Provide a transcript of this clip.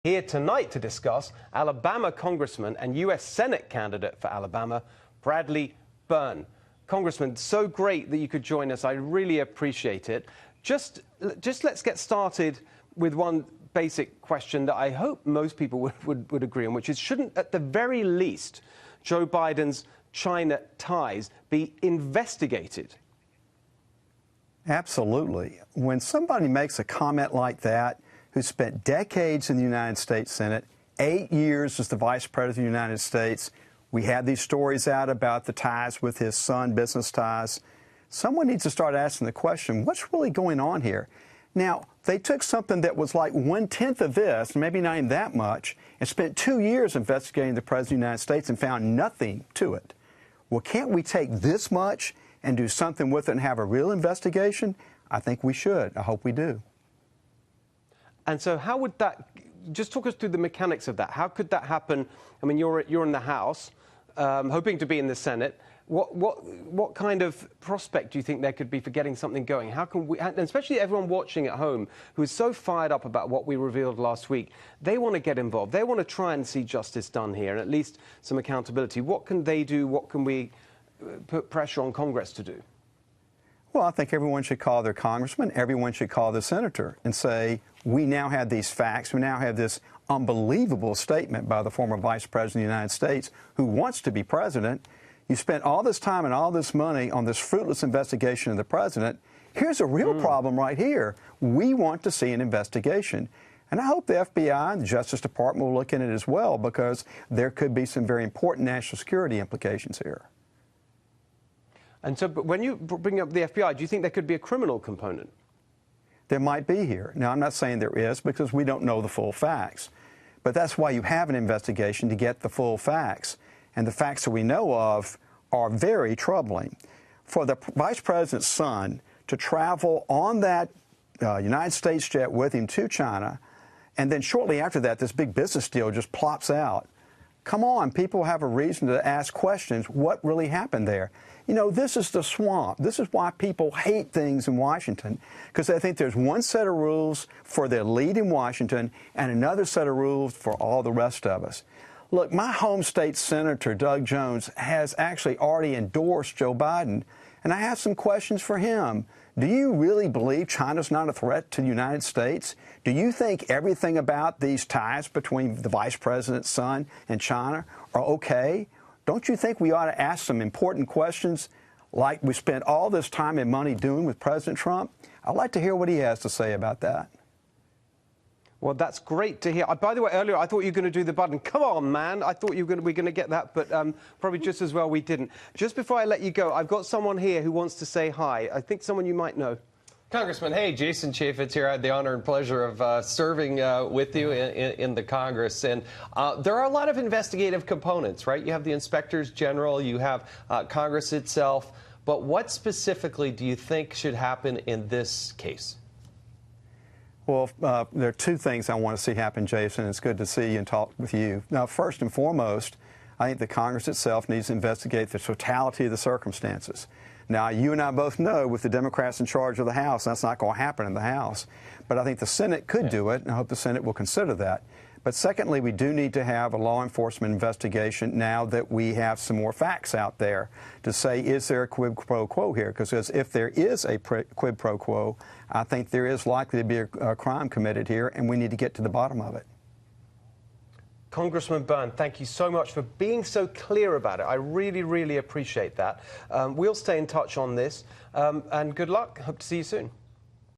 Here tonight to discuss Alabama Congressman and U.S. Senate candidate for Alabama, Bradley Byrne. Congressman, so great that you could join us. I really appreciate it. Just let's get started with one basic question that I hope most people would agree on, which is, shouldn't, at the very least, Joe Biden's China ties be investigated? Absolutely. When somebody makes a comment like that, who spent decades in the United States Senate, 8 years as the Vice President of the United States, we had these stories out about the ties with his son, business ties. Someone needs to start asking the question, what's really going on here? Now, they took something that was like 1/10 of this, maybe not even that much, and spent 2 years investigating the President of the United States and found nothing to it. Well, can't we take this much and do something with it and have a real investigation? I think we should. I hope we do. And so how would that, just talk us through the mechanics of that. How could that happen? I mean, you're in the House, hoping to be in the Senate. What kind of prospect do you think there could be for getting something going? How can we, and especially everyone watching at home who is so fired up about what we revealed last week, they want to get involved. They want to try and see justice done here and at least some accountability. What can they do? What can we put pressure on Congress to do? Well, I think everyone should call their congressman, everyone should call the senator and say, we now have these facts, we now have this unbelievable statement by the former Vice President of the United States who wants to be president. You spent all this time and all this money on this fruitless investigation of the president. Here's a real problem right here. We want to see an investigation. And I hope the FBI and the Justice Department will look in it as well, because there could be some very important national security implications here. And so, but when you bring up the FBI, do you think there could be a criminal component? There might be here. Now, I'm not saying there is, because we don't know the full facts. But that's why you have an investigation, to get the full facts. And the facts that we know of are very troubling. For the Vice President's son to travel on that United States jet with him to China, and then shortly after that, this big business deal just plops out. Come on, people have a reason to ask questions. What really happened there? You know, this is the swamp. This is why people hate things in Washington, because they think there's one set of rules for their lead in Washington and another set of rules for all the rest of us. Look, my home state senator, Doug Jones, has actually already endorsed Joe Biden, and I have some questions for him. Do you really believe China's not a threat to the United States? Do you think everything about these ties between the Vice President's son and China are okay? Don't you think we ought to ask some important questions like we spent all this time and money doing with President Trump? I'd like to hear what he has to say about that. Well, that's great to hear. By the way, earlier I thought you were going to do the button. Come on, man. I thought we were going to get that, but probably just as well we didn't. Just before I let you go, I've got someone here who wants to say hi. I think someone you might know. Congressman, hey, Jason Chaffetz here. I had the honor and pleasure of serving with you in the Congress. And there are a lot of investigative components, right? You have the inspectors general, you have Congress itself. But what specifically do you think should happen in this case? Well, there are two things I want to see happen, Jason. It's good to see you and talk with you. Now, first and foremost, I think the Congress itself needs to investigate the totality of the circumstances. Now, you and I both know, with the Democrats in charge of the House, that's not going to happen in the House. But I think the Senate could do it, and I hope the Senate will consider that. But secondly, we do need to have a law enforcement investigation now that we have some more facts out there to say, is there a quid pro quo here? Because if there is a quid pro quo, I think there is likely to be a crime committed here, and we need to get to the bottom of it. Congressman Byrne, thank you so much for being so clear about it. I really, really appreciate that. We'll stay in touch on this, and good luck. Hope to see you soon.